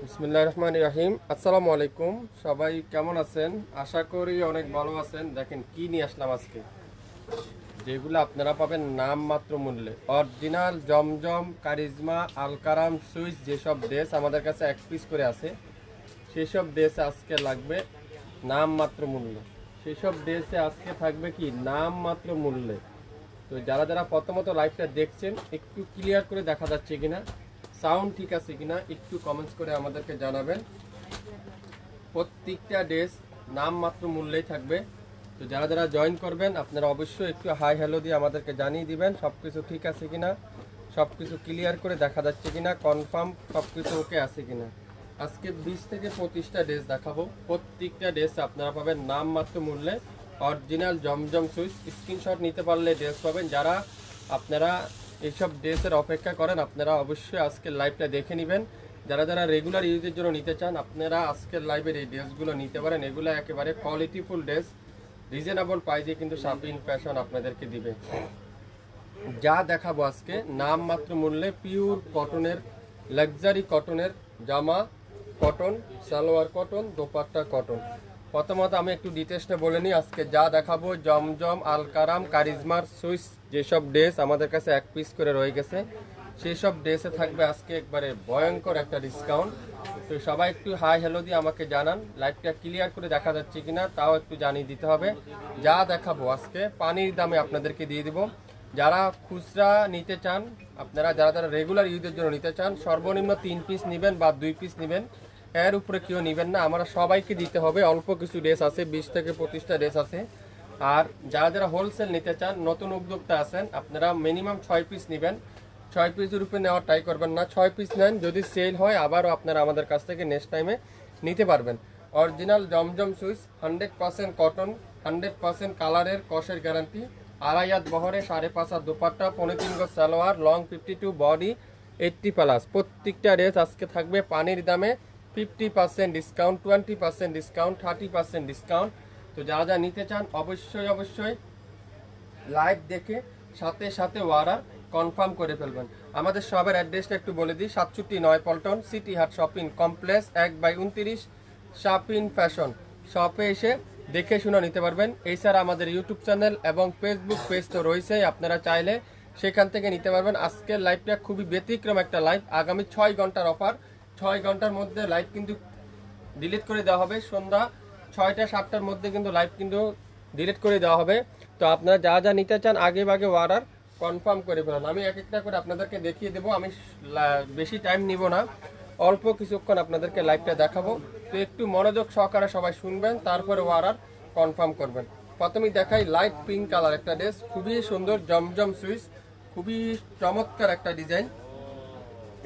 বিসমিল্লাহির রহমানির রহিম। আসসালামু আলাইকুম, সবাই কেমন আছেন? আশা করি অনেক ভালো আছেন। দেখেন কি নিয়ে আসলাম আজকে, যেগুলো আপনারা পাবেন নামমাত্র মূল্যে। অরিজিনাল জমজম, কারিজমা, আলকারাম, সুইচ যেসব ড্রেস আমাদের কাছে এক পিস করে আছে, সেসব ড্রেস আজকে লাগবে নামমাত্র মূল্যে। সেসব ড্রেসে আজকে থাকবে কি নামমাত্র মূল্যে। তো যারা যারা প্রথমত লাইভটা দেখছেন, একটু ক্লিয়ার করে দেখা যাচ্ছে কিনা, সাউন্ড ঠিক আছে কিনা একটু কমেন্টস করে আমাদেরকে জানাবেন। প্রত্যেকটা ড্রেস নামমাত্র মূল্যেই থাকবে। তো যারা যারা জয়েন করবেন আপনারা অবশ্যই একটু হাই হ্যালো দিয়ে আমাদেরকে জানিয়ে দিবেন সব কিছু ঠিক আছে কিনা, সব কিছু ক্লিয়ার করে দেখা যাচ্ছে কিনা, কনফার্ম সব কিছু ওকে আছে কিনা। আজকে 20 থেকে 25টা ড্রেস দেখাবো। প্রত্যেকটা ড্রেস আপনারা পাবেন নামমাত্র মূল্যে। অরিজিনাল জমজম সুইচ, স্ক্রিনশট নিতে পারলে ড্রেস পাবেন। যারা আপনারা এইসব ড্রেসের অপেক্ষা করেন আপনারা অবশ্যই আজকের লাইভটা দেখে নেবেন। যারা যারা রেগুলার ইউজের জন্য নিতে চান আপনারা আজকের লাইভের এই ড্রেসগুলো নিতে পারেন। এগুলো একেবারে কোয়ালিটিফুল ড্রেস, রিজনেবল প্রাইসে কিন্তু শাপিন ফ্যাশন আপনাদেরকে দিবে। যা দেখাবো আজকে নামমাত্র মূল্যে, পিওর কটনের, লাক্সারি কটনের জামা, cotton salwar, cotton dupatta, cotton. প্রথমত আমি একটু ডিটেলসটা বলে নিই। আজকে যা দেখাবো জমজম, আলকারাম, কারিজমার সুইচ যেসব ড্রেস আমাদের কাছে এক পিস করে রয়ে গেছে, সেই সব ড্রেসে থাকবে আজকে একবারে ভয়ঙ্কর একটা ডিসকাউন্ট। তো সবাই একটু হাই হ্যালো দিয়ে আমাকে জানান লাইভটা ক্লিয়ার করে দেখা যাচ্ছে কিনা, তাও একটু জানিয়ে দিতে হবে। যা দেখাবো আজকে পানির দামে আপনাদেরকে দিয়ে দিব। যারা খুচরা নিতে চান আপনারা, যারা যারা রেগুলার ইউজের জন্য নিতে চান, সর্বনিম্ন 3 পিস নেবেন বা 2 পিস নেবেন, এর উপরে কেউ নেবেন না। আমরা সবাইকে দিতে হবে। অল্প কিছু ড্রেস আছে, 20 থেকে 25টা ড্রেস আছে। আর যারা যারা হোলসেল নিতে চান, নতুন উদ্যোক্তা আছেন, আপনারা মিনিমাম 6 পিস নেবেন। 6 পিসের উপরে নেওয়ার ট্রাই করবেন না। 6 পিস নেন, যদি সেল হয় আবারও আপনারা আমাদের কাছ থেকে নেক্সট টাইমে নিতে পারবেন। অরিজিনাল জমজম সুইচ, 100% কটন, 100% কালারের কষের গ্যারান্টি, 2.5 হাত বহরে, 5.5 হাত দোপাট্টা, 3.5 গজ সালোয়ার, লং 52, বডি 80+। প্রত্যেকটা ড্রেস আজকে থাকবে পানির দামে 50% ডিসকাউন্ট, 20% ডিসকাউন্ট, 30% ডিসকাউন্ট। তো যারা যা নিতে চান অবশ্যই অবশ্যই লাইভ দেখে সাথে সাথে অর্ডার কনফার্ম করে ফেলবেন। আমাদের সবের অ্যাড্রেসটা একটু বলে দিই। 67 পল্টন, সিটি হাট শপিং কমপ্লেক্স, 1/29 শাপিন ফ্যাশন। শপে এসে দেখে শুনে নিতে পারবেন। এছাড়া আমাদের ইউটিউব চ্যানেল এবং ফেসবুক পেজ তো রয়েছেই, আপনারা চাইলে সেখান থেকে নিতে পারবেন। আজকের লাইভটা খুবই ব্যতিক্রম একটা লাইভ। আগামী 6 ঘন্টার অফার। 6 ঘন্টার মধ্যে লাইভ কিন্তু ডিলিট করে দেওয়া হবে। সন্ধ্যা 6টা 7টার মধ্যে কিন্তু লাইভ কিন্তু ডিলিট করে দেওয়া হবে। তো আপনারা যা যা নিতে চান আগে ভাগে অর্ডার কনফার্ম করে ফেলুন। আমি এক একটা করে আপনাদেরকে দেখিয়ে দেবো। আমি বেশি টাইম নিব না, অল্প কিছুক্ষণ আপনাদেরকে লাইভটা দেখাবো। তো একটু মনোযোগ সহকারে সবাই শুনবেন, তারপরে অর্ডার কনফার্ম করবেন। প্রথমেই দেখাই লাইট পিঙ্ক কালার একটা ড্রেস, খুবই সুন্দর জমজম সুইচ, খুবই চমৎকার একটা ডিজাইন।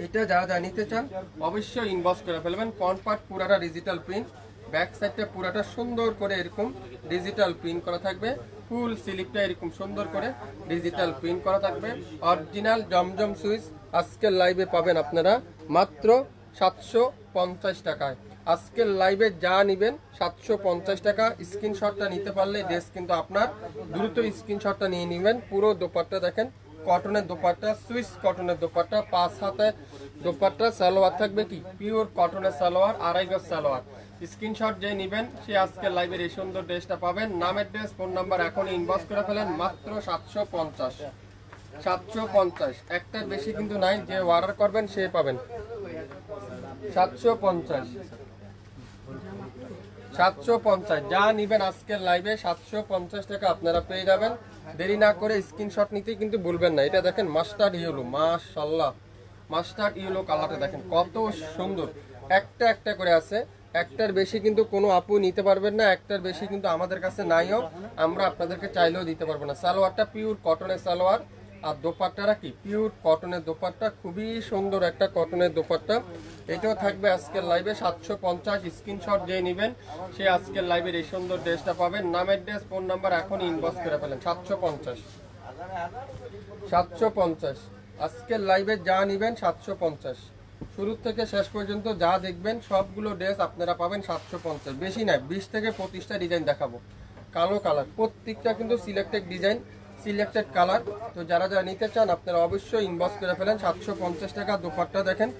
এটা যারা যা নিতে চান অবশ্যই ইনবক্স করে ফেলবেন। ফ্রন্ট পার্ট পুরাটা ডিজিটাল প্রিন্ট, ব্যাক সাইডটা পুরাটা সুন্দর করে এরকম ডিজিটাল প্রিন্ট করা থাকবে। ফুল স্লিপটা এরকম সুন্দর করে ডিজিটাল প্রিন্ট করা থাকবে। অরিজিনাল জমজম সুইচ আজকের লাইভে পাবেন আপনারা মাত্র 750 টাকায়। আজকের লাইভে যা নেবেন 750 টাকা। স্ক্রিনশটটা নিতে পারলে ড্রেস কিন্তু আপনার, দ্রুত স্ক্রিনশটটা নিয়ে নেবেন। পুরো দোপাট্টা দেখেন, কটনের দোপাট্টা, সুইস কটনের দোপাট্টা, 5 হাতে দোপাট্টা, সালোয়ার থাকবে কি পিওর কটনের সালোয়ার, 2.5 গজ সালোয়ার। স্ক্রিনশট যে নেবেন সে আজকের লাইভের এই সুন্দর ড্রেসটা পাবেন। নামের ড্রেস, ফোন নাম্বার এখনই ইনবক্স করে ফেলেন। মাত্র 750, 750। একটার বেশি কিন্তু নাই, যে অর্ডার করবেন সে পাবেন। 750, 750 যা নিবেন আজকের লাইভে 750 টাকা আপনারা পেয়ে যাবেন। দেরি না করে স্ক্রিনশট নিতে কিন্তু ভুলবেন না। এটা দেখেন মাস্টার্ড ইয়েলো, মাশাআল্লাহ মাস্টার্ড ইয়েলো কালারটা দেখেন কত সুন্দর। একটা একটা করে আছে, একটার বেশি কিন্তু কোনো আপু নিতে পারবেন না। একটার বেশি কিন্তু আমাদের কাছে নাইও, আমরা আপনাদেরকে চাইলেও দিতে পারবো না। সালোয়ারটা পিওর কটনের সালোয়ার, আর দোপাট্টাটা কি পিওর কটনের দোপাট্টা, খুবই সুন্দর একটা কটনের দোপাট্টা। এটাও থাকবে আজকের লাইভে 750। স্ক্রিনশট যে নেবেন সে আজকের লাইভের এই সুন্দর ড্রেসটা পাবেন। নামের ড্রেস, ফোন নাম্বার এখনই ইনবক্স করে ফেলেন। 750, 750 আজকের লাইভে যা নেবেন 750। শুরু থেকে শেষ পর্যন্ত যা দেখবেন সবগুলো ড্রেস আপনারা পাবেন 750। বেশি নাই, 20 থেকে 25টা ডিজাইন দেখাবো। কালো কালার, প্রত্যেকটা কিন্তু সিলেক্টেড ডিজাইন, সিলেক্টেড কালার। তো যারা যারা নিতে চান আপনারা অবশ্যই ইনবক্স করে ফেলেন। 750 টাকা। দোপাট্টা দেখেন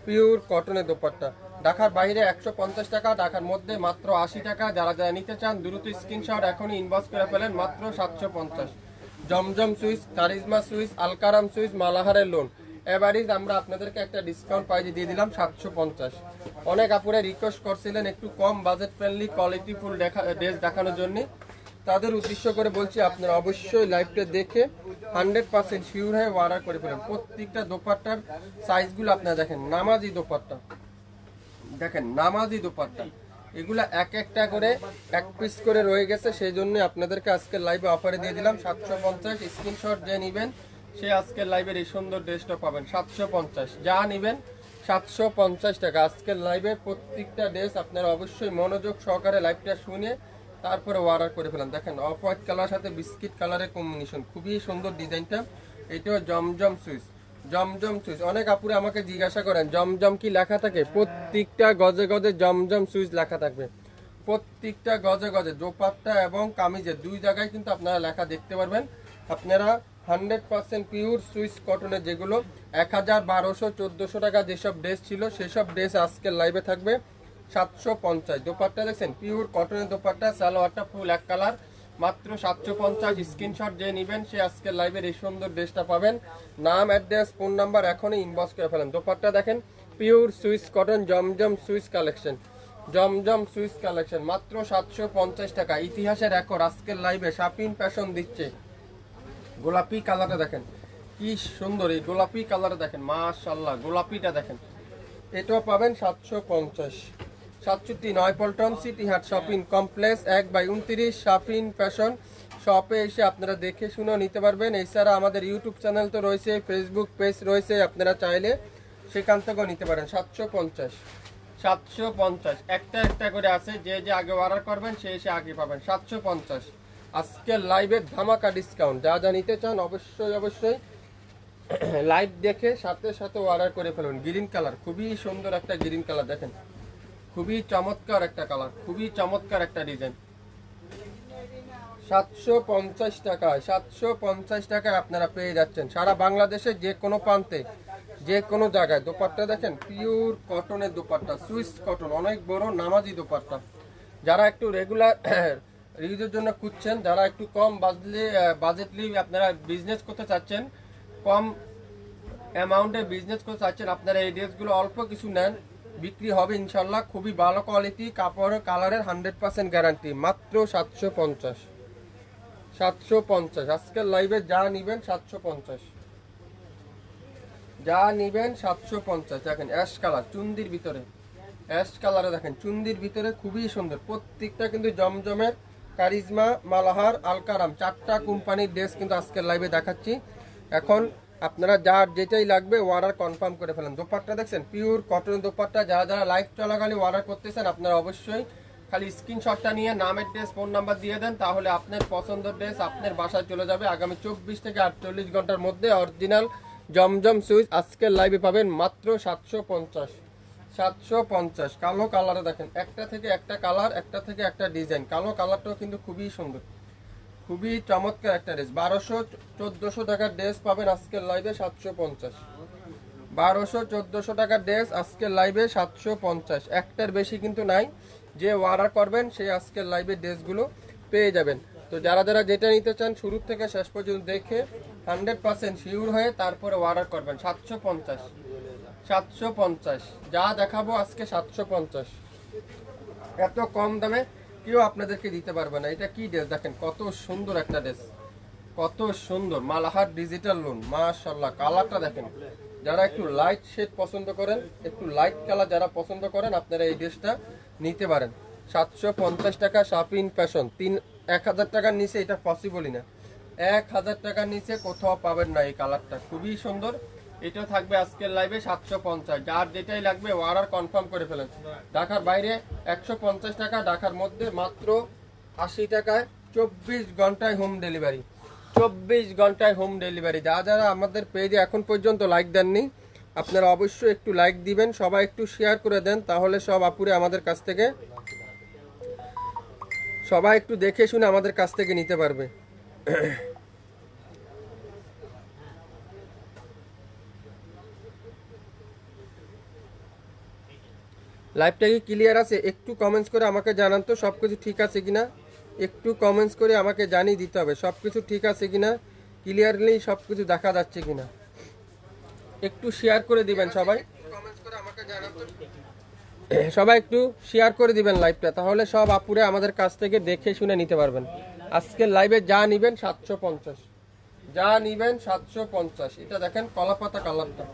পিওর কটনের দোপাট্টা, ঢাকার বাইরে 150 টাকা, ঢাকার মধ্যে মাত্র 80 টাকা। যারা যারা নিতে চান দ্রুত স্ক্রিনশট এখনই ইনবক্স করে ফেলেন, মাত্র 750। Zamzam swiss, Charizma swiss, Alkaram swiss, মালাহারের লোন এভারেজ আমরা আপনাদেরকে একটা ডিসকাউন্ট প্রাইজে দিয়ে দিলাম 750। অনেক আপুরে রিকোয়েস্ট করছিলেন একটু কম budget friendly quality full dress দেখানোর জন্য, তাদের উদ্দেশ্য করে বলছি আপনারা অবশ্যই লাইভটা দেখে 100% শিওর হয়ে অর্ডার করে ফেলেন। প্রত্যেকটা দোপাট্টার সাইজগুলো আপনারা দেখেন, নামাজি দোপাট্টা দেখেন, নামাজি দোপাট্টা এগুলা এক একটা করে এক পিস করে রয়ে গেছে, সেই জন্য আপনাদেরকে আজকের লাইভে অফারে দিয়ে দিলাম 750। স্ক্রিনশট যে নেবেন সে আজকের লাইভের এই সুন্দর ড্রেসটা পাবেন 750। যা নেবেন 750 টাকা। আজকের লাইভে প্রত্যেকটা ড্রেস আপনারা অবশ্যই মনোযোগ সহকারে লাইভটা শুনে তারপরে অর্ডার করে ফেলেন। দেখেন অফ হোয়াইট কালার সাথে বিস্কিট কালারের কম্বিনেশন, খুবই সুন্দর ডিজাইনটা। এটাও জমজম সুইচ, জমজম সুইচ। অনেক আপুরে আমাকে জিজ্ঞাসা করেন জমজম কি লেখা থাকে, প্রত্যেকটা গজে গজে জমজম সুইচ লেখা থাকবে, প্রত্যেকটা গজে গজে দোপাট্টা এবং কামিজের দুই জায়গায় কিন্তু আপনারা লেখা দেখতে পারবেন। আপনারা 100% পিওর সুইচ কটনের যেগুলো 1000, 1200, 1400 টাকা যেসব ড্রেস ছিল সেসব ড্রেস আজকের লাইভে থাকবে 750। দোপাট্টা দেখছেন পিওর কটনের দোপাট্টা, সালোয়ারটা ফুল এক কালার, মাত্র 750। স্ক্রিনশট যে নেবেন সে আজকের লাইভের এই সুন্দর ড্রেসটা পাবেন। নাম, অ্যাড্রেস, ফোন নাম্বার এখনই ইনবক্স করে ফেলেন। দোপাট্টা দেখেন পিওর সুইচ কটন জমজম সুইচ কালেকশন, জমজম সুইচ কালেকশন মাত্র 750 টাকা। ইতিহাসের রেকর্ড আজকের লাইভে শাপিন ফ্যাশন দিচ্ছে। গোলাপি কালারটা দেখেন কি সুন্দর, এই গোলাপি কালারটা দেখেন মাশাআল্লাহ, গোলাপিটা দেখেন, এটাও পাবেন 750। 67 নয়পল্টন সিটি হাট শপিং কমপ্লেক্স 1/29 শাপিন ফ্যাশন শপে এসে আপনারা দেখে শুনে নিতে পারবেন। এছাড়া আমাদের ইউটিউব চ্যানেল তো রয়েছে, ফেসবুক পেজ রয়েছে, আপনারা চাইলে সেখান থেকেও নিতে পারেন। 750, 750 একটা একটা করে আছে, যে যে আগে অর্ডার করবেন সে এসে আগে পাবেন 750। আজকের লাইভের ধামাকা ডিসকাউন্ট, যা যা নিতে চান অবশ্যই অবশ্যই লাইভ দেখে সাথে সাথে অর্ডার করে ফেলুন। গ্রিন কালার, খুবই সুন্দর একটা গ্রিন কালার দেখেন, খুবই চমৎকার একটা কালার, খুবই চমৎকার একটা ডিজাইন। 750 টাকায়, 750 টাকায় আপনারা পেয়ে যাচ্ছেন সারা বাংলাদেশে যে কোনো প্রান্তে যে কোনো জায়গায়। দোপাট্টা দেখেন পিওর কটনের দোপাট্টা, সুইস কটন, অনেক বড় নামাজি দোপাট্টা। যারা একটু রেগুলার ইউজের জন্য খুঁজছেন, যারা একটু কম বাজেটলি আপনারা বিজনেস করতে চাচ্ছেন, কম অ্যামাউন্টে বিজনেস করতে চাচ্ছেন, আপনারা এই ড্রেসগুলো অল্প কিছু নেন, বিক্রি হবে ইনশাল্লাহ। খুবই ভালো কোয়ালিটি, কাপড় কালারের 100% গ্যারান্টি, মাত্র 750। 750 আজকের লাইভে যা নিবেন 750, যা নিবেন 750। দেখেন অ্যাশ কালার চুন্দির ভিতরে, অ্যাশ কালারে দেখেন চুন্দির ভিতরে খুবই সুন্দর। প্রত্যেকটা কিন্তু জমজমের, কারিজমা, মালাহার, আলকারাম চারটা কোম্পানির ড্রেস কিন্তু আজকের লাইভে দেখাচ্ছি। এখন আপনারা যার যেটাই লাগবে অর্ডার কনফার্ম করে ফেলেন। দোপাট্টা দেখছেন পিওর কটন দোপাট্টা। যারা যারা লাইভ চলাকালীন অর্ডার করতেছেন আপনারা অবশ্যই খালি স্ক্রিনশটটা নিয়ে নাম, অ্যাড্রেস, ফোন নাম্বার দিয়ে দেন, তাহলে আপনার পছন্দের ড্রেস আপনার বাসায় চলে যাবে আগামী 24 থেকে 48 ঘন্টার মধ্যে। অরিজিনাল জমজম সুইচ আজকের লাইভে পাবেন মাত্র 750। 750 কালো কালারে দেখেন, একটা থেকে একটা কালার, একটা থেকে একটা ডিজাইন। কালো কালারটাও কিন্তু খুবই সুন্দর, খুবই চমৎকার একটা ড্রেস। 1200-1400 টাকার ড্রেস পাবেন আজকের লাইভে 750। 1200-1400 টাকার ড্রেস আজকের লাইভে 750, একটার বেশি কিন্তু নাই। যে অর্ডার করবেন সেই আজকের লাইভে ড্রেসগুলো পেয়ে যাবেন। তো যারা যারা যেটা নিতে চান শুরু থেকে শেষ পর্যন্ত দেখে 100% শিওর হয়ে তারপরে অর্ডার করবেন। 750, 750 যা দেখাবো আজকে 750। এত কম দামে কেউ আপনাদেরকে দিতে পারবে না। এটা কি ড্রেস দেখেন, কত সুন্দর একটা ড্রেস, কত সুন্দর মালাহার ডিজিটাল লোন, মাশাআল্লাহ। কালারটা দেখেন, যারা একটু লাইট শেড পছন্দ করেন, একটু লাইট কালার যারা পছন্দ করেন আপনারা এই ড্রেসটা নিতে পারেন। 750 টাকা শাপিন ফ্যাশন। 1000 টাকার নিচে এটা পসিবলই না, 1000 টাকার নিচে কোথাও পাবেন না এই কালারটা, খুবই সুন্দর। এটা থাকবে আজকের লাইভে 750। যার যেটাই লাগবে অর্ডার কনফার্ম করে ফেলেন। ঢাকার বাইরে 150 টাকা, ঢাকার মধ্যে মাত্র 80 টাকায় 24 ঘন্টায় হোম ডেলিভারি, 24 ঘন্টায় হোম ডেলিভারি। যারা যারা আমাদের পেজে এখন পর্যন্ত লাইক দেননি আপনারা অবশ্যই একটু লাইক দিবেন, সবাই একটু শেয়ার করে দেন, তাহলে সব আপুরে আমাদের কাছ থেকে সবাই একটু দেখে শুনে আমাদের কাছ থেকে নিতে পারবে। লাইভটা কি ক্লিয়ার আছে? একটু কমেন্টস করে আমাকে জানান তো সব কিছু ঠিক আছে কিনা। একটু কমেন্টস করে আমাকে জানিয়ে দিতে হবে সব কিছু ঠিক আছে কিনা, ক্লিয়ারলি সব কিছু দেখা যাচ্ছে কিনা। একটু শেয়ার করে দিবেন সবাই, সবাই একটু শেয়ার করে দিবেন লাইভটা, তাহলে সব আপুরে আমাদের কাছ থেকে দেখে শুনে নিতে পারবেন। আজকের লাইভে যা নিবেন 750, যা নিবেন 750। এটা দেখেন কলাপাতা কালারটা,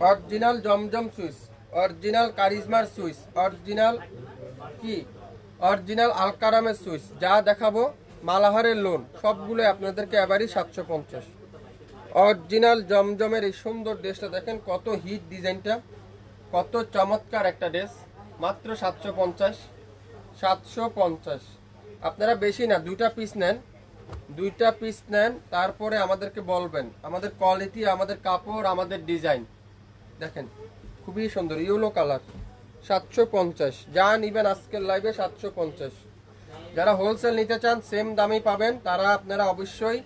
অরিজিনাল জমজম সুইচ, অরিজিনাল কারিজমার সুইচ, অরিজিনাল কি অরিজিনাল আলকারামের সুইচ, যা দেখাবো মালাহারের লোন সবগুলো আপনাদেরকে এবারই 750। অরিজিনাল জমজমের এই সুন্দর ড্রেসটা দেখেন, কত হিট ডিজাইনটা, কত চমৎকার একটা ড্রেস, মাত্র 750। 750 আপনারা বেশি না, দুইটা পিস নেন, দুইটা পিস নেন, তারপরে আমাদেরকে বলবেন আমাদের কোয়ালিটি, আমাদের কাপড়, আমাদের ডিজাইন। দেখেন খুবই সুন্দর ইয়েলো কালার, 750। যা নিবেন আজকের লাইভে 750। যারা হোলসেল নিতে চান সেম দামেই পাবেন, তারা আপনারা অবশ্যই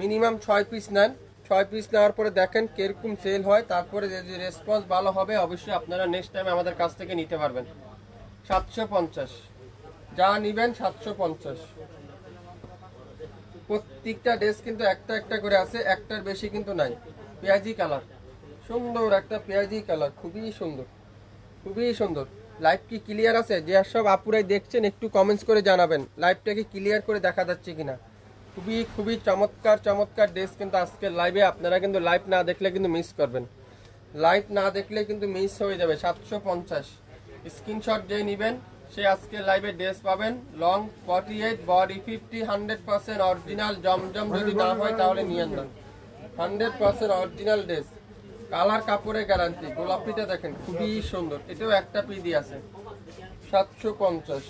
মিনিমাম 6 পিস নেন। 6 পিস নেওয়ার পরে দেখেন কিরকম সেল হয়, তারপরে যদি রেসপন্স ভালো হবে অবশ্যই আপনারা নেক্সট টাইম আমাদের কাছ থেকে নিতে পারবেন। 750 যা নিবেন 750। প্রত্যেকটা ড্রেস কিন্তু একটা একটা করে আছে, একটার বেশি কিন্তু নাই। পেঁয়াজি কালার, সুন্দর একটা পেঁয়াজি কালার, খুবই সুন্দর, খুবই সুন্দর। লাইভ কি ক্লিয়ার আছে? যে সব আপুরাই দেখছেন একটু কমেন্টস করে জানাবেন লাইভটা কি ক্লিয়ার করে দেখা যাচ্ছে কিনা। খুবই খুবই চমৎকার চমৎকার ড্রেস কিন্তু আজকের লাইভে, আপনারা কিন্তু লাইভ না দেখলে কিন্তু মিস করবেন, লাইভ না দেখলে কিন্তু মিস হয়ে যাবে। 750 স্ক্রিনশট যে নেবেন সে আজকে লাইভে ড্রেস পাবেন। লং 48, বডি 50, 100% অরিজিনাল জমজম, যদি না হয় তাহলে নিয়েন না। 100% অরিজিনাল ড্রেস, কালার কাপড়ের গ্যারান্টি। গোলাপিটা দেখেন খুবই সুন্দর, এটাও একটা পিডি আছে। 750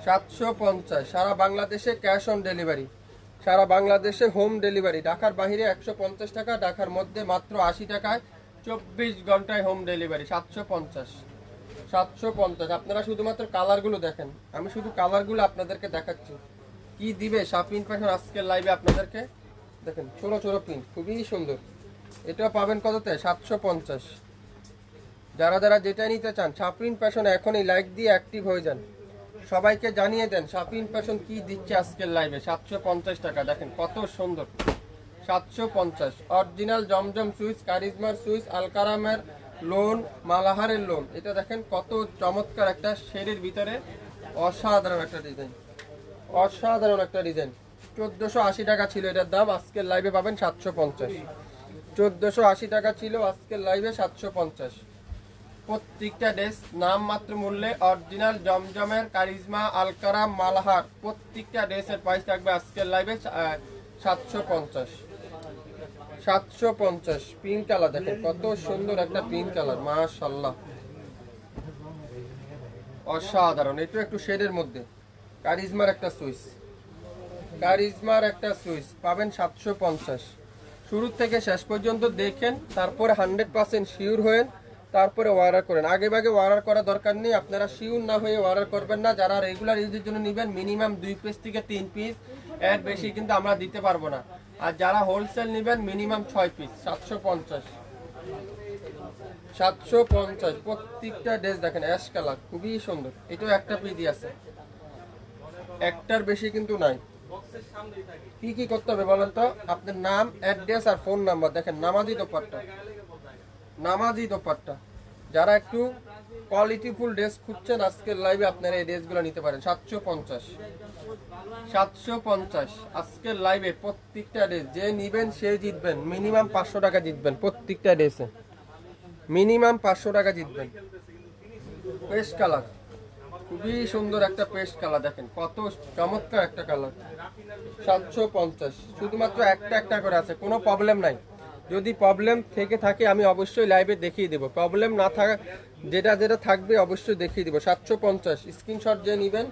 750 সারা বাংলাদেশে ক্যাশ অন ডেলিভারি, সারা বাংলাদেশে হোম ডেলিভারি। ঢাকার বাইরে 150 টাকা, ঢাকার মধ্যে মাত্র 80 টাকায় 24 ঘন্টায় হোম ডেলিভারি। 750 750। আপনারা শুধুমাত্র কালারগুলো দেখেন, আমি শুধু কালারগুলো আপনাদেরকে দেখাচ্ছি। কি দিবে শাপিন ফ্যাশন আজকের লাইভে আপনাদেরকে, দেখেন ছোট ছোট প্রিন্ট, খুবই সুন্দর। এটা পাবেন কততে? 750। যারা যারা যেটা নিতে চান শাপিন ফ্যাশন এখনই লাইক দিয়ে অ্যাক্টিভ হয়ে যান, সবাইকে জানিয়ে দেন শাপিন ফ্যাশন কি দিচ্ছে আজকের লাইভে। 750 টাকা, দেখেন কত সুন্দর। 750 অরিজিনাল জমজম সুইচ, কারিজমার সুইচ, আলকারামের লোন, মালাহারের লোন। এটা দেখেন কত চমৎকার একটা শেডের ভিতরে, অসাধারণ একটা ডিজাইন, অসাধারণ একটা ডিজাইন। 1480 টাকা ছিল এটার দাম, আজকের লাইভে পাবেন 750। 1480 টাকা ছিল, আজকের লাইভে 750। প্রত্যেকটা ড্রেস নাম মাত্র মূল্যে, অরিজিনাল জমজমের, কারিজমা, আলকারাম, মালাহার, প্রত্যেকটা ড্রেসের প্রাইস থাকবে আজকের লাইভে 750। 750 পিঙ্ক কালার, দেখেন কত সুন্দর একটা পিঙ্ক কালার, মাশাআল্লাহ অসাধারণ। এটা একটু শেডের মধ্যে, কারিজমার একটা সুইচ, কারিজমার একটা সুইচ পাবেন 750। শুরু থেকে শেষ পর্যন্ত দেখেন, তারপরে 100% শিওর হয়েন, তারপরে অর্ডার করেন। আগে ভাগে অর্ডার করা দরকার নেই, আপনারা শিওর না হয়ে অর্ডার করবেন না। যারা রেগুলার ইউজের জন্য নেবেন মিনিমাম 2 পিস থেকে 3 পিস, এর বেশি কিন্তু আমরা দিতে পারবো না। আর যারা হোলসেল নেবেন মিনিমাম 6 পিস। 750 750। প্রত্যেকটা ড্রেস দেখেন অ্যাশ কালার, খুবই সুন্দর। এটাও একটা পিডি আছে, একটার বেশি কিন্তু নাই। কি কি করতে হবে বলেন তো? আপনার নাম, অ্যাড্রেস আর ফোন নাম্বার। দেখেন নামাজি দোপাট্টা, নামাজি দোপাট্টা। যারা একটু কোয়ালিটিফুল ড্রেস খুঁজছেন আজকের লাইভে আপনারা এই ড্রেসগুলো নিতে পারেন। 750 750 আজকের লাইভে প্রত্যেকটা ড্রেস যে নিবেন সে জিতবেন, মিনিমাম 500 টাকা জিতবেন। প্রত্যেকটা ড্রেসে মিনিমাম 500 টাকা জিতবেন। পেস্ট কালার, খুবই সুন্দর একটা পেস্ট কালার, দেখেন কত চমৎকার একটা কালার। 750 শুধুমাত্র একটা একটা করে আছে, কোনো প্রবলেম নাই। যদি প্রবলেম থেকে থাকে আমি অবশ্যই লাইভে দেখিয়ে দেবো, প্রবলেম না থাকা যেটা যেটা থাকবে অবশ্যই দেখিয়ে দেবো। 750 স্ক্রিনশট যে নেবেন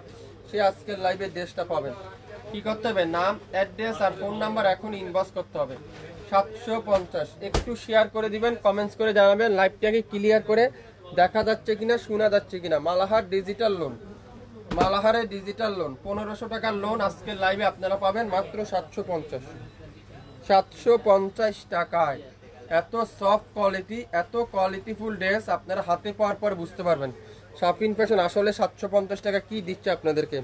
সে আজকের লাইভে ড্রেসটা পাবেন। কি করতে হবে? নাম, অ্যাড্রেস আর ফোন নাম্বার এখন ইনবক্স করতে হবে। 750 একটু শেয়ার করে দিবেন, কমেন্টস করে জানাবেন লাইভটাকে ক্লিয়ার করে দেখা যাচ্ছে কিনা, শোনা যাচ্ছে কিনা। মালাহার ডিজিটাল লোন, মালাহারের ডিজিটাল লোন 1500 টাকার লোন আজকের লাইভে আপনারা পাবেন মাত্র 750। 750 টাকায় এত সফট কোয়ালিটি, এত কোয়ালিটিফুল ড্রেস আপনারা হাতে পাওয়ার পর বুঝতে পারবেন শাপিন ফ্যাশন আসলে 750 টাকা কি দিচ্ছে আপনাদেরকে।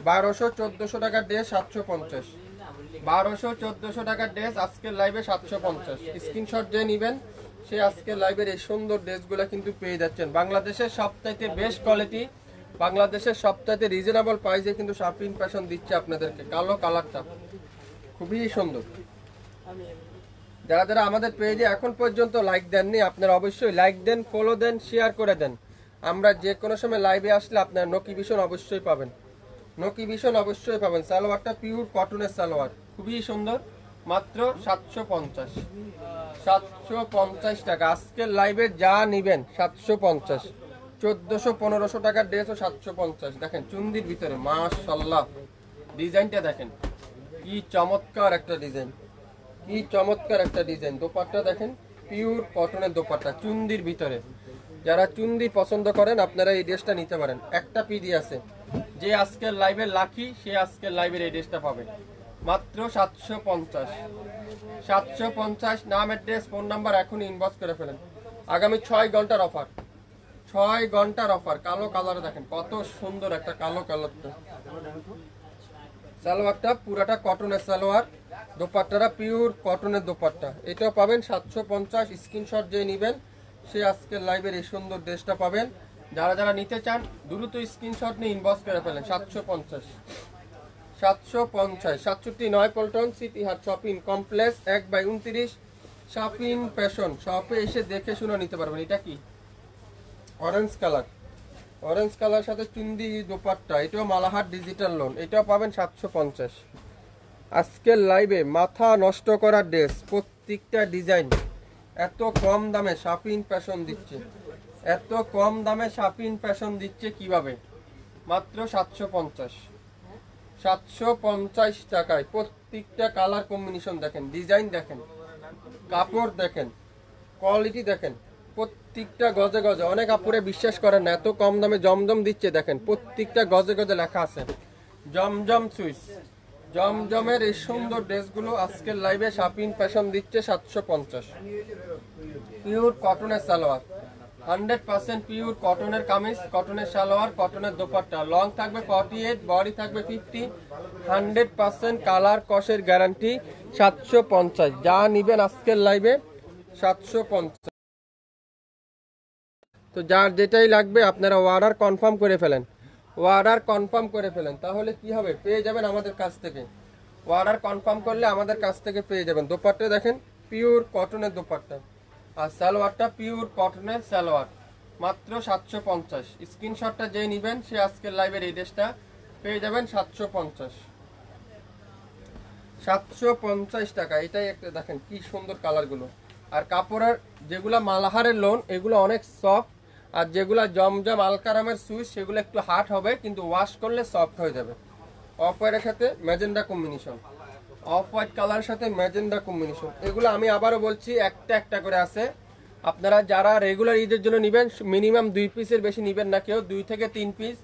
1200-1400 টাকার ড্রেস 750, 1200-1400 টাকার ড্রেস আজকের লাইভে 750। স্ক্রিনশট যে নেবেন সে আজকের লাইভের এই সুন্দর ড্রেসগুলো কিন্তু পেয়ে যাচ্ছেন। বাংলাদেশের সবচাইতে বেস্ট কোয়ালিটি, বাংলাদেশের সবচাইতে রিজনেবল প্রাইসে কিন্তু শাপিন ফ্যাশন দিচ্ছে আপনাদেরকে। কালো কালারটা খুবই সুন্দর। যারা যারা আমাদের পেজে এখন পর্যন্ত লাইক দেননি আপনারা অবশ্যই লাইক দেন, ফলো দেন, শেয়ার করে দেন। আমরা যে কোনো সময় লাইভে আসলে আপনার নোটিফিকেশন অবশ্যই পাবেন, নোটিফিকেশন অবশ্যই পাবেন। সালোয়ারটা পিওর কটনের সালোয়ার, খুবই সুন্দর, মাত্র 750, 750 টাকা আজকের লাইভে যা নিবেন 750। 1400-1500 টাকার ড্রেসও 750। দেখেন চুন্দির ভিতরে মাশাআল্লাহ ডিজাইনটা দেখেন কি চমৎকার একটা ডিজাইন, কি চমৎকার একটা ডিজাইন। দোপাট্টা দেখেন পিওর কটনের দোপাট্টা চুন্দির ভিতরে। যারা চুন্দি পছন্দ করেন আপনারা এই ড্রেসটা নিতে পারেন। একটা পিডি আছে, যে আজকের লাইভের লাকি সে আজকের লাইভের এই ড্রেসটা পাবে মাত্র 750, 750। নাম, অ্যাড্রেস, ফোন নাম্বার এখনই ইনবক্স করে ফেলেন। আগামী 6 ঘন্টার অফার, 6 ঘন্টার অফার। কালো কালার দেখেন কত সুন্দর একটা কালো কালারটা। সালোয়ারটা পুরাটা কটনের সালোয়ার, দোপাট্টাটা পিওর কটনের দোপাট্টা। এটাও পাবেন 750। স্ক্রিনশট যে নেবেন সে আজকের লাইভের এই সুন্দর ড্রেসটা পাবেন। যারা যারা নিতে চান দ্রুত স্ক্রিনশট নিয়ে ইনবক্স করে ফেলেন। 750, 750। 67 পল্টন সিটি হাট শপিং কমপ্লেক্স 1/29 শাপিন ফ্যাশন। শপে এসে দেখে শুনে নিতে পারবেন। এটা কি অরেঞ্জ কালার, অরেঞ্জ কালার সাথে চুন্দি দোপাট্টা। এটাও মালাহার ডিজিটাল লোন, এটাও পাবেন 750। আজকের লাইভে মাথা নষ্ট করার ড্রেস, প্রত্যেকটা ডিজাইন এত কম দামে শাপিন ফ্যাশন দিচ্ছে, এত কম দামে শাপিন ফ্যাশন দিচ্ছে কিভাবে? মাত্র 750, 750 টাকায়। প্রত্যেকটা কালার কম্বিনেশন দেখেন, ডিজাইন দেখেন, কাপড় দেখেন, কোয়ালিটি দেখেন, প্রত্যেকটা গজে গজে। অনেক আপুরে বিশ্বাস করেন না এত কম দামে জমজম দিচ্ছে। দেখেন প্রত্যেকটা গজে গজে লেখা আছে জমজম সুইস। জমজমের এই সুন্দর ড্রেসগুলো আজকের লাইভে শাপিন ফ্যাশন দিচ্ছে 750। পিওর কটনের সালোয়ার, 100% পিওর কটনের কামিজ, কটনের সালোয়ার, কটনের দোপাট্টা। লং থাকবে 48, বডি থাকবে 50, 100% কালার কসের গ্যারান্টি। 750 যা নিবেন আজকের লাইভে 750। তো যার যেটাই লাগবে আপনারা অর্ডার কনফার্ম করে ফেলেন, অর্ডার কনফার্ম করে ফেলেন। তাহলে কি হবে, পেয়ে যাবেন আমাদের কাছ থেকে। অর্ডার কনফার্ম করলে আমাদের কাছ থেকে পেয়ে যাবেন। দোপাট্টা দেখেন পিওর কটনের দোপাট্টা, আর সালোয়ারটা পিওর কটনের সালোয়ার, মাত্র 750। স্ক্রিনশটটা যে নেবেন সে আজকের লাইভের এই ড্রেসটা পেয়ে যাবেন 750, 750 টাকা। এটাই একটা দেখেন কি সুন্দর কালারগুলো। আর কাপড়ের যেগুলা মালাহারের লোন এগুলো অনেক সফট, আর যেগুলা জমজম আলকারামের সুইচ সেগুলো একটু হার্ড হবে, কিন্তু ওয়াশ করলে সফট হয়ে যাবে। অফ হোয়াইটের সাথে magenta combination, off white colour সাথে ম্যাজেন্ডা কম্বিনেশন। এগুলো আমি আবারও বলছি একটা একটা করে আছে। আপনারা যারা রেগুলার ঈদের জন্য নেবেন মিনিমাম 2 পিসের বেশি নেবেন না কেউ, 2 থেকে 3 পিস।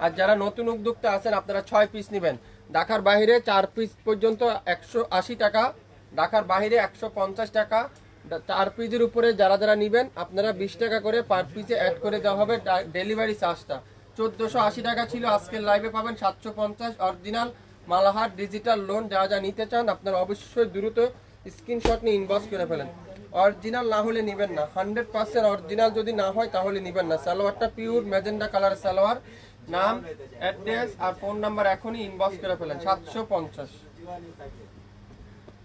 আর যারা নতুন উদ্যোক্তা আছেন আপনারা 6 পিস নেবেন। ঢাকার বাইরে 4 পিস পর্যন্ত 180 টাকা, ঢাকার বাইরে 150 টাকা। 4 পিসের উপরে যারা যারা নেবেন আপনারা 20 টাকা করে পার পিসে অ্যাড করে দেওয়া হবে ডেলিভারি চার্জটা। 1480 টাকা ছিল, আজকের লাইভে পাবেন 750। Original Malahar digital lawn. যারা যা নিতে চান আপনারা অবশ্যই দ্রুত স্ক্রিনশট নিয়ে ইনবক্স করে ফেলেন। অরিজিনাল না হলে নেবেন না, 100% অরিজিনাল যদি না হয় তাহলে নেবেন না। সালোয়ারটা পিওর ম্যাজেন্ডা কালার সালোয়ার। নাম, অ্যাড্রেস আর ফোন নাম্বার এখনই ইনবক্স করে ফেলেন। 750,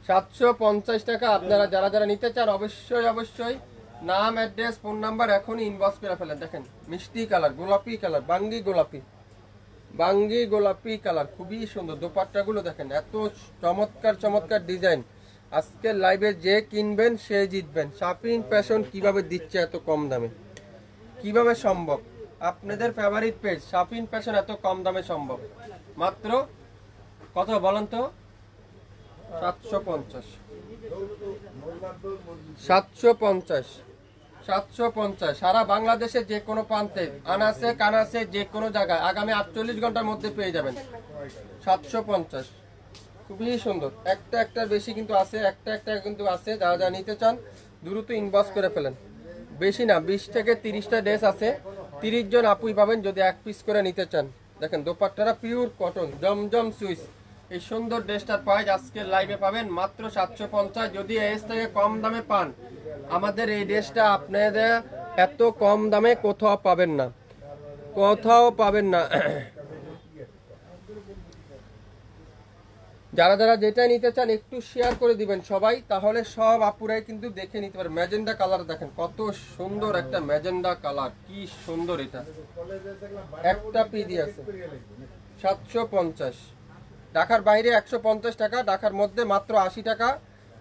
750 টাকা। আপনারা যারা যারা নিতে চান অবশ্যই অবশ্যই নাম, অ্যাড্রেস, ফোন নাম্বার এখনই ইনবক্স করে ফেলেন। দেখেন মিষ্টি কালার, গোলাপি কালার, বাঙ্গি গোলাপি, বাঙ্গি গোলাপি কালার, খুবই সুন্দর। দোপাট্টাগুলো দেখেন এত চমৎকার চমৎকার ডিজাইন। আজকের লাইভে যে কিনবেন সে জিতবেন। শাপিন ফ্যাশন কিভাবে দিচ্ছে এত কম দামে, কিভাবে সম্ভব? আপনাদের ফেভারিট পেজ শাপিন ফ্যাশন এত কম দামে সম্ভব। মাত্র কত বলেন তো? 750, 750, 750। সারা বাংলাদেশের যে কোনো প্রান্তে আনাসে কানাসে যে কোনো জায়গায় আগামী 48 ঘন্টার মধ্যে পেয়ে যাবেন। 750 খুবই সুন্দর। একটা একটার বেশি কিন্তু আছে, একটা একটা কিন্তু আছে। যারা যারা নিতে চান দ্রুত ইনবক্স করে ফেলেন। বেশি না, 20 থেকে 30টা ড্রেস আছে, 30 জন আপুই পাবেন যদি এক পিস করে নিতে চান। দেখেন দোপাট্টাটা পিওর কটন জমজম সুইস। এই সুন্দর ড্রেসটার প্রাইস আজকের লাইভে পাবেন মাত্র 750। যদি এর থেকে কম দামে পান, আমাদের এই ড্রেসটা আপনাদের এত কম দামে কোথাও পাবেন না, কোথাও পাবেন না। যারা যারা যেটা নিতে চান একটু শেয়ার করে দিবেন সবাই, তাহলে সব আপুরাই কিন্তু দেখে নিতে পারে। ম্যাজেন্ডা কালার দেখেন কত সুন্দর একটা ম্যাজেন্ডা কালার, কি সুন্দর। এটা একটা পিডি আছে 750। ঢাকার বাইরে 150 টাকা, ঢাকার মধ্যে মাত্র 80 টাকা।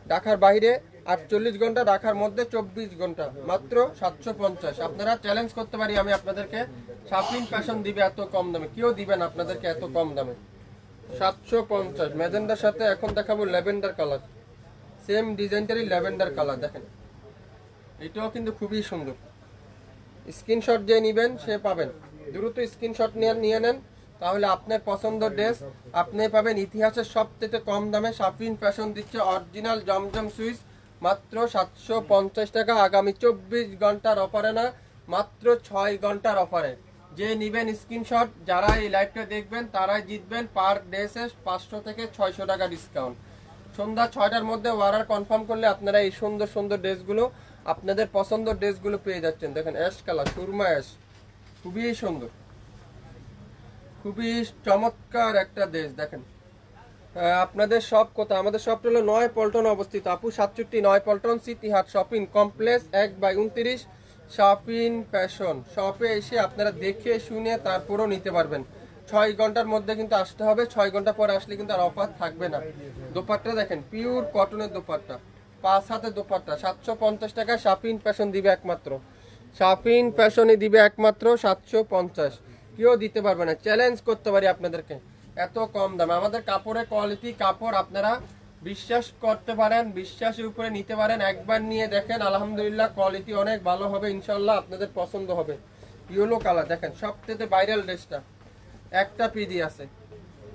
ঢাকার বাইরে 48 ঘন্টা, ঢাকার মধ্যে 24 ঘন্টা, মাত্র 750। আপনারা চ্যালেঞ্জ করতে পারি আমি আপনাদেরকে, শাপিং ফ্যাশন দিবে এত কম দামে? কেউ দিবেন আপনাদেরকে এত কম দামে? 750 ম্যাজেন্ডার সাথে এখন দেখাবো ল্যাভেন্ডার কালার, সেম ডিজাইনটারই ল্যাভেন্ডার কালার। দেখেন এটাও কিন্তু খুবই সুন্দর। স্ক্রিনশট যে নেবেন সে পাবেন, দ্রুত স্ক্রিনশট নিয়ে নেন, তাহলে আপনার পছন্দ ড্রেস আপনি পাবেন ইতিহাসের সবথেকে কম দামে। শাপিং ফ্যাশন দিচ্ছে অরিজিনাল জমজম সুইস মাত্র 750 টাকা। আগামী 24 ঘন্টার অফারে না, মাত্র 6 ঘন্টার অফারে। যে নিবেন স্ক্রিনশট, যারা এই লাইভটা দেখবেন তারাই জিতবেন পার ড্রেসে 500 থেকে 600 টাকা ডিসকাউন্ট। সন্ধ্যা 6টার মধ্যে অর্ডার কনফার্ম করলে আপনারা এই সুন্দর সুন্দর ড্রেসগুলো, আপনাদের পছন্দ ড্রেসগুলো পেয়ে যাচ্ছেন। দেখেন অ্যাশ কালার, সুরমা অ্যাশ, খুবই সুন্দর, খুবই চমৎকার একটা ড্রেস। দেখেন আপনাদের সব কথা, আমাদের সবটা হলো 9 পল্টন অবস্থিত, আপু 67 9 Paltan City Heart shopping complex 1/29 shopping fashion. শপে এসে আপনারা দেখে শুনে তারপরও নিতে পারবেন। 6 ঘন্টার মধ্যে কিন্তু আসতে হবে, 6 ঘন্টা পরে আসলে কিন্তু আর অফার থাকবে না। দোপাট্টা দেখেন পিওর কটনের দোপাট্টা, 5 হাতের দোপাট্টা, 750 টাকা। শাপিং ফ্যাশন দিবে একমাত্র, শাপিং ফ্যাশনে দিবে একমাত্র 750। কেউ দিতে পারবে না, চ্যালেঞ্জ করতে পারি আপনাদেরকে এত কম দামে। আমাদের কাপড়ের কোয়ালিটি, কাপড় আপনারা বিশ্বাস করতে পারেন, বিশ্বাসের উপরে নিতে পারেন। একবার নিয়ে দেখেন, আলহামদুলিল্লাহ কোয়ালিটি অনেক ভালো হবে, ইনশাল্লাহ আপনাদের পছন্দ হবে। ইয়েলো কালার দেখেন সবথেকে ভাইরাল ড্রেসটা, একটা পিডি আছে,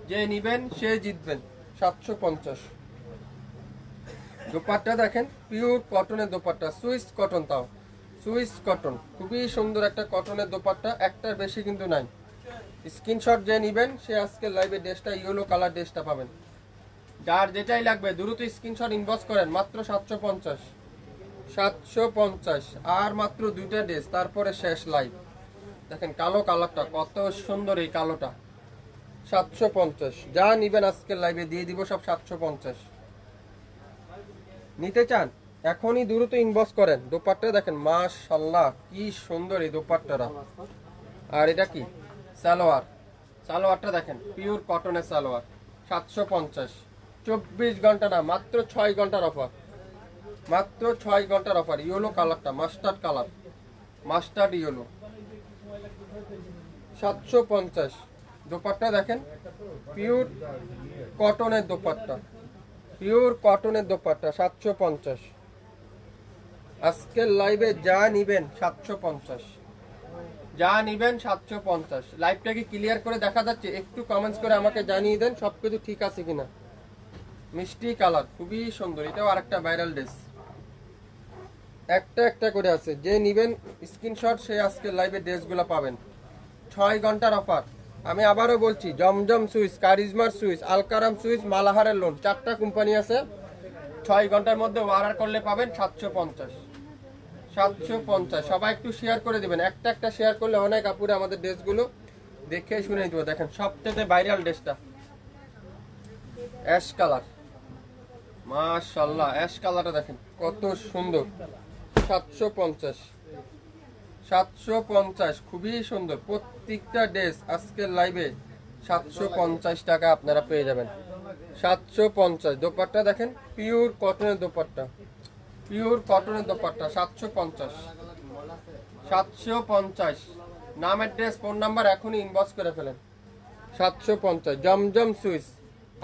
যে নিবেন সে জিতবেন। 750। দোপাট্টা দেখেন পিওর কটনের দোপাট্টা, সুইস কটন, তাও সুইস কটন, খুবই সুন্দর একটা কটনের দোপাট্টা, একটার বেশি কিন্তু নাই। স্ক্রিনশট যে নিবেন সে আজকে লাইভে ড্রেসটা, ইয়েলো কালার ড্রেসটা পাবেন। যার যেটাই লাগবে দ্রুত স্ক্রিনশট ইনবক্স করেন, মাত্র 750। 750 আর মাত্র 2টা ড্রেস, তারপরে শেষ লাইভ। দেখেন কালো কালারটা কত সুন্দর, এই কালোটা 750। যা নিবেন আজকের লাইভে দিয়ে দিব সব 750। নিতে চান এখনই দ্রুত ইনবক্স করেন। দোপাট্টা দেখেন মাশাআল্লাহ কি সুন্দর এই দোপাট্টাটা। আর এটা কি সালোয়ার, সালোয়ারটা দেখেন পিওর কটনের সালোয়ার, 750। 24 ঘন্টা না, মাত্র 6 ঘন্টার অফার, মাত্র 6 ঘন্টার অফার। ইয়েলো কালারটা mustard colour, mustard yellow, 750। Dupatta দেখেন পিওর কটনের দোপাট্টা, পিওর কটনের দোপাট্টা, 750। আজকের লাইভে যা নিবেন 750, যা নিবেন 750। লাইভটা কি ক্লিয়ার করে দেখা যাচ্ছে? একটু কমেন্টস করে আমাকে জানিয়ে দেন সবকিছু ঠিক আছে কিনা। মিষ্টি কালার খুবই সুন্দর, এটাও আরেকটা ভাইরাল ড্রেস, একটা একটা করে আছে। যে নিবেন স্ক্রিনশট সে আজকের লাইভে ড্রেসগুলো পাবেন। 6 ঘন্টার অফার। আমি আবারও বলছি, জমজম সুইস, কারিজমার সুইস, আলকারাম সুইস, মালাহারের লোন, 4টা কোম্পানি আছে। 6 ঘন্টার মধ্যে অর্ডার করলে পাবেন 750। 750। সবাই একটু শেয়ার করে দিবেন, একটা একটা শেয়ার করলে অনেক আপুরে আমাদের ড্রেসগুলো দেখে শুনে দিব। দেখেন সবথেকে ভাইরাল ড্রেসটা অ্যাশ কালার, মাশাআল্লাহ অ্যাশ কালারটা দেখেন কত সুন্দর, 750। 750 খুবই সুন্দর। প্রত্যেকটা ড্রেস আজকের লাইভে 750 টাকা আপনারা পেয়ে যাবেন। 750। দোপাট্টা দেখেন পিওর কটনের দোপাট্টা, পিওর কটনের দোপাট্টা, 750। 750। নাম অ্যাড্রেস ফোন নাম্বার এখনই ইনবক্স করে ফেলেন। 750। জমজম সুইস,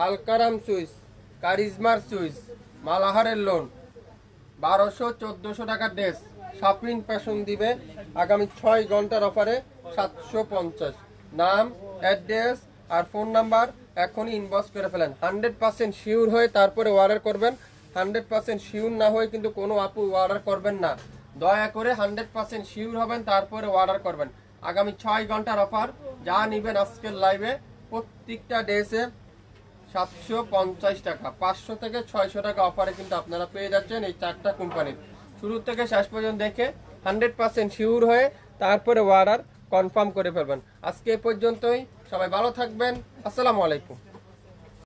আলকারাম সুইস, কারিজমার সুইস, মালাহারের লোন, 1200-1400 টাকার ড্রেস। শাপিং ফ্যাশন দিবে আগামী 6 ঘন্টার অফারে 750। নাম, অ্যাড্রেস আর ফোন নাম্বার এখনই ইনবক্স করে ফেলেন। 100% শিওর হয়ে তারপরে অর্ডার করবেন, 100% শিওর না হয়ে কিন্তু কোনো আপু অর্ডার করবেন না। দয়া করে 100% শিওর হবেন, তারপরে অর্ডার করবেন। আগামী 6 ঘন্টার অফার, যা নেবেন আজকের লাইভে প্রত্যেকটা ড্রেসে 750 টাকা, 500 থেকে 600 টাকা অফারে কিন্তু আপনারা পেয়ে যাচ্ছেন এই 4টা কোম্পানির। শুরু থেকে শেষ পর্যন্ত দেখে 100% শিওর হয়ে তারপরে অর্ডার কনফার্ম করে ফেলবেন। আজকে এ পর্যন্তই, সবাই ভালো থাকবেন। আসসালামু আলাইকুম।